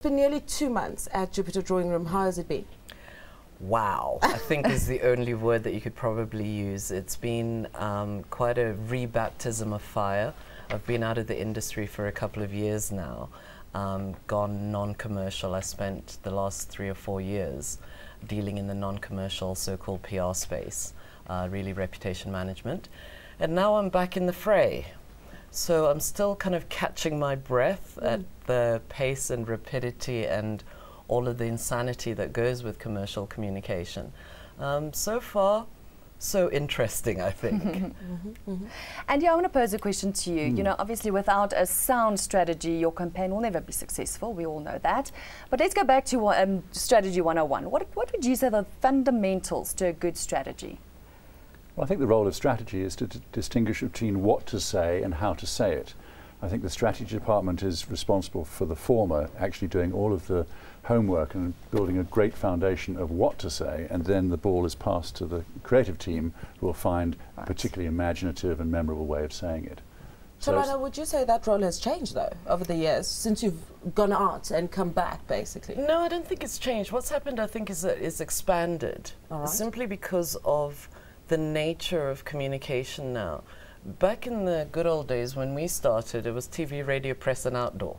been nearly 2 months at Jupiter Drawing Room. How has it been? Wow, I think is the only word that you could probably use. It's been quite a rebaptism of fire. I've been out of the industry for a couple of years now, gone non-commercial. I spent the last 3 or 4 years dealing in the non-commercial so-called PR space, really reputation management. And now I'm back in the fray. So I'm still kind of catching my breath at the pace and rapidity and all of the insanity that goes with commercial communication. So far, so interesting, I think. Andy, I want to pose a question to you. You know, obviously without a sound strategy, your campaign will never be successful. We all know that. But let's go back to Strategy 101. What would you say are the fundamentals to a good strategy? Well, I think the role of strategy is to distinguish between what to say and how to say it. I think the strategy department is responsible for the former, actually doing all of the homework and building a great foundation of what to say, and then the ball is passed to the creative team who will find a particularly imaginative and memorable way of saying it. Tholoana, would you say that role has changed though over the years since you've gone out and come back basically? No, I don't think it's changed. What's happened, I think, is that it's expanded simply because of the nature of communication now. Back in the good old days when we started, it was TV, radio, press and outdoor.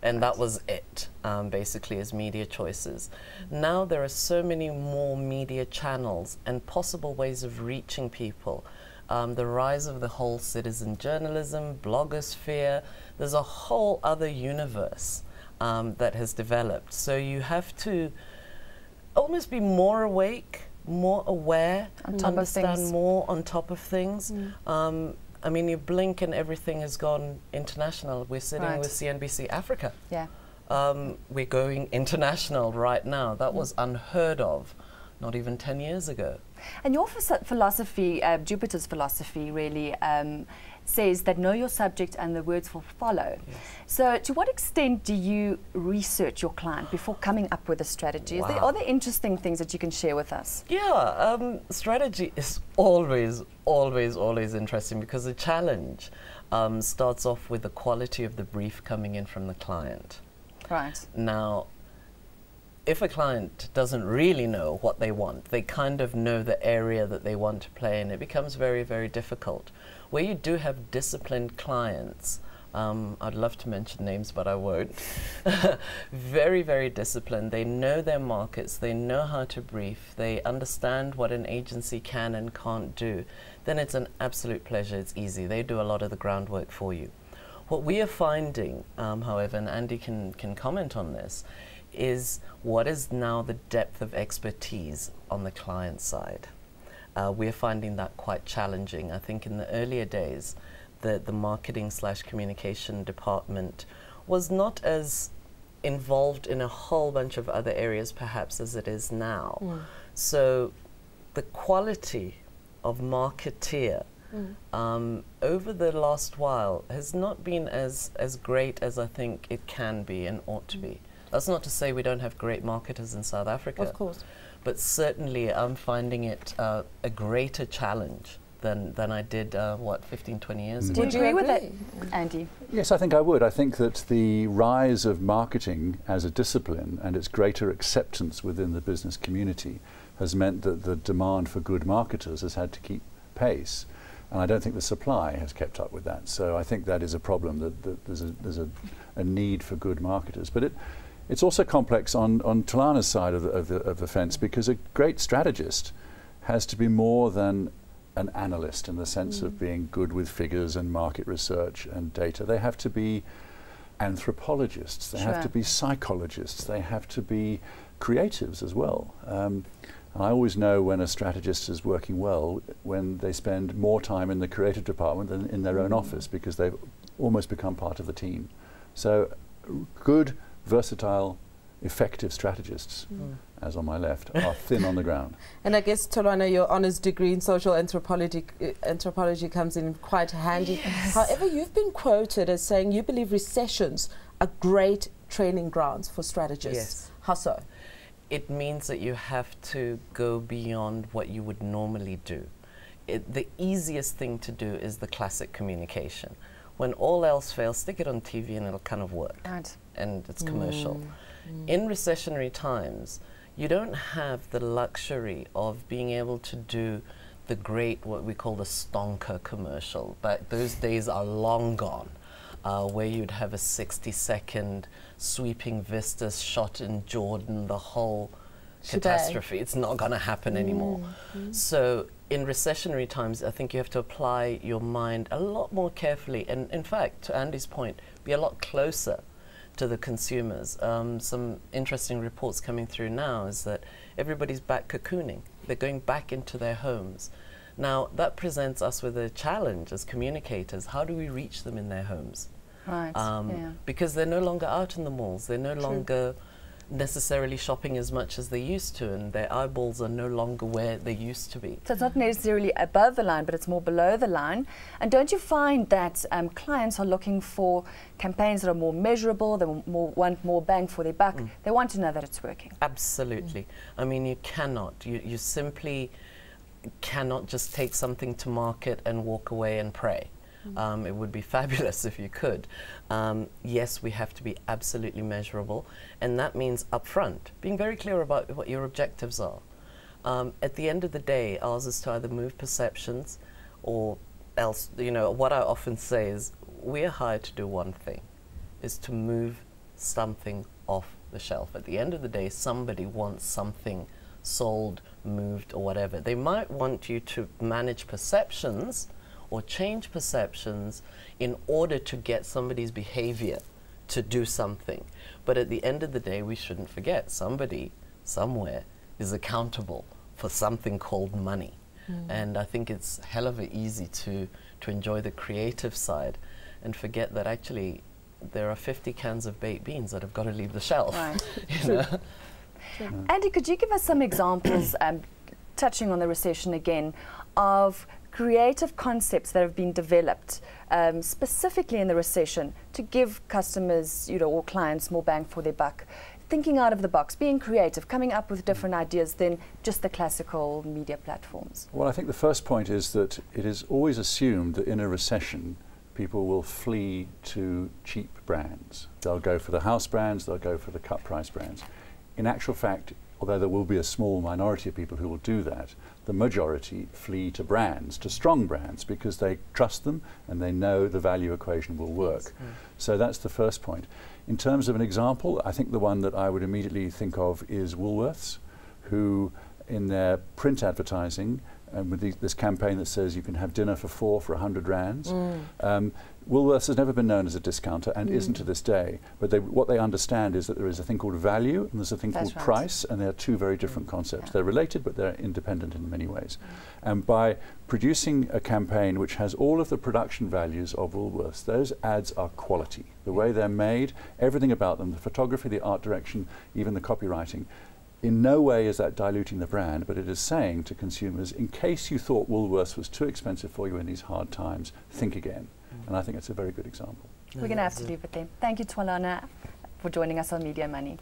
And that was it, basically, as media choices. Now there are so many more media channels and possible ways of reaching people. The rise of the whole citizen journalism, blogosphere, there's a whole other universe that has developed. So you have to almost be more awake, more aware, understand more on top of things. I mean, you blink and everything has gone international. We're sitting with CNBC Africa. Yeah. We're going international right now. That was unheard of not even 10 years ago. And your philosophy, Jupiter's philosophy, really says that know your subject and the words will follow. Yes. So to what extent do you research your client before coming up with a strategy? Are there interesting things that you can share with us? Yeah, strategy is always interesting because the challenge starts off with the quality of the brief coming in from the client. Right. Now, if a client doesn't really know what they want, they kind of know the area that they want to play in, it becomes very, very difficult. Where you do have disciplined clients, I'd love to mention names, but I won't. Very, very disciplined. They know their markets. They know how to brief. They understand what an agency can and can't do. Then it's an absolute pleasure. It's easy. They do a lot of the groundwork for you. What we are finding, however, and Andy can comment on this, is what is now the depth of expertise on the client side. We're finding that quite challenging. I think in the earlier days, the marketing / communication department was not as involved in a whole bunch of other areas perhaps as it is now. So the quality of marketeer over the last while has not been as great as I think it can be and ought to be. That's not to say we don't have great marketers in South Africa. Of course. But certainly I'm finding it a greater challenge than I did, 15, 20 years ago. Do you agree with that, Andy? Yes, I think I would. I think that the rise of marketing as a discipline and its greater acceptance within the business community has meant that the demand for good marketers has had to keep pace. And I don't think the supply has kept up with that. So I think that is a problem, that there's a need for good marketers. But it's also complex on Tholoana's side of the fence, because a great strategist has to be more than an analyst in the sense of being good with figures and market research and data. They have to be anthropologists, they have to be psychologists, they have to be creatives as well. I always know when a strategist is working well when they spend more time in the creative department than in their own office, because they've almost become part of the team. So good, versatile, effective strategists, as on my left, are thin on the ground. And I guess, Tholoana, your honours degree in social anthropology comes in quite handy. Yes. However, you've been quoted as saying you believe recessions are great training grounds for strategists. Yes. How so? It means that you have to go beyond what you would normally do. The easiest thing to do is the classic communication. When all else fails, stick it on TV and it'll kind of work. Right. And it's commercial. In recessionary times, you don't have the luxury of being able to do the great, what we call the stonker commercial, but those days are long gone, where you'd have a 60-second sweeping vistas shot in Jordan, the whole catastrophe. It's not going to happen anymore. So in recessionary times, I think you have to apply your mind a lot more carefully, and in fact, to Andy's point, be a lot closer to the consumers. Some interesting reports coming through now is that everybody's back cocooning. They're going back into their homes. Now, that presents us with a challenge as communicators. How do we reach them in their homes? Right. Because they're no longer out in the malls. They're no longer necessarily shopping as much as they used to, and their eyeballs are no longer where they used to be. So it's not necessarily above the line, but it's more below the line. And don't you find that clients are looking for campaigns that are more measurable, they want more bang for their buck, they want to know that it's working? Absolutely. I mean, you cannot, you simply cannot just take something to market and walk away and pray. It would be fabulous if you could. Yes, we have to be absolutely measurable, and that means upfront, being very clear about what your objectives are. At the end of the day, ours is to either move perceptions or else, you know, what I often say is we are hired to do one thing, is to move something off the shelf. At the end of the day, somebody wants something sold, moved, or whatever. They might want you to manage perceptions or change perceptions in order to get somebody's behavior to do something. But at the end of the day, we shouldn't forget somebody somewhere is accountable for something called money. And I think it's hell of easy to enjoy the creative side and forget that actually there are 50 cans of baked beans that have got to leave the shelf. Right. You know? Andy, could you give us some examples, touching on the recession again, of creative concepts that have been developed specifically in the recession to give customers, you know, or clients more bang for their buck, thinking out of the box, being creative, coming up with different ideas than just the classical media platforms? Well, I think the first point is that it is always assumed that in a recession people will flee to cheap brands. They'll go for the house brands, they'll go for the cut price brands. In actual fact, although there will be a small minority of people who will do that, the majority flee to brands, to strong brands, because they trust them and they know the value equation will work. So that's the first point. In terms of an example, I think the one that I would immediately think of is Woolworths, who in their print advertising, with this campaign that says you can have dinner for 100 rands. Woolworths has never been known as a discounter and isn't to this day, but what they understand is that there is a thing called value and there's a thing called price, and they're two very different concepts. They're related, but they're independent in many ways. And by producing a campaign which has all of the production values of Woolworths, those ads are quality. The way they're made, everything about them, the photography, the art direction, even the copywriting. In no way is that diluting the brand, but it is saying to consumers, in case you thought Woolworths was too expensive for you in these hard times, think again. And I think it's a very good example. We're going to have to leave it there. Thank you, Tholoana, for joining us on Media Money.